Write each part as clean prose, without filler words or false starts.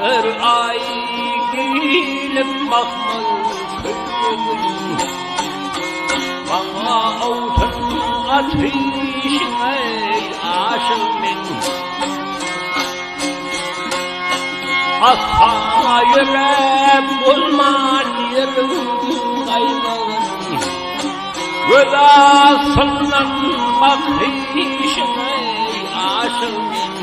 ay gelip bakmaz köyün. Bana altın ateşine aşığım ben. Asla yürek bulman yerim kaymağın. Vedasından bakışına aşığım ben.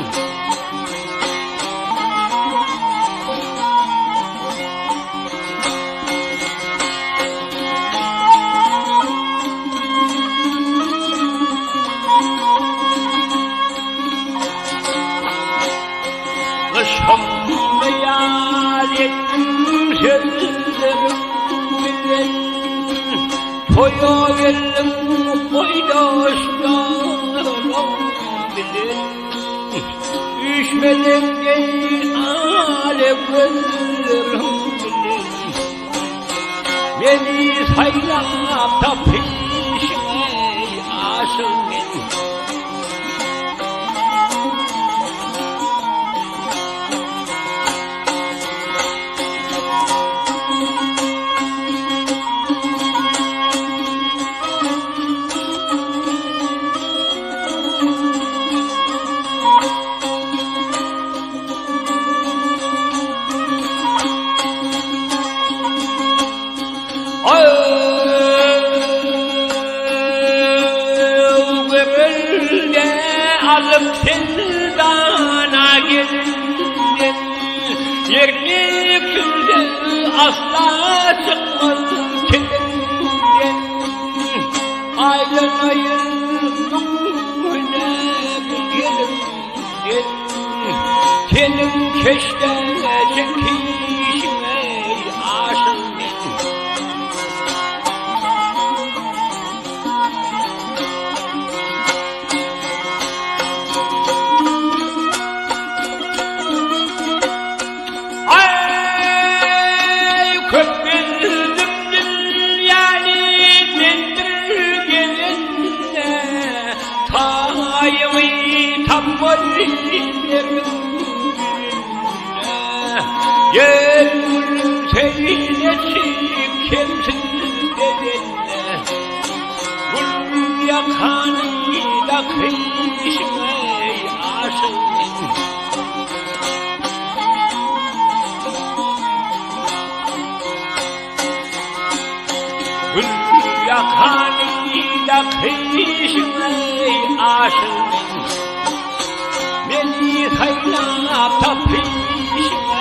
Kışımda yar ettim sözlerim bilen. Toya geldim koydaşlarım bilen. Üşmedim değil alev gözlerim bilen. Beni saylap da peşine aşığım ben. Alıp sendana gelin yerini külde asla çıkmaz kendinden. Aydan ayırdım öyle gelin senin keşke çekişime aşığım ben. Gel gülüm seyredip kimsin dedinle. Gül yakanıyla kıyışme aşığım ben. Gül yakanıyla kıyışme aşığım ben. Beni saylap da peşime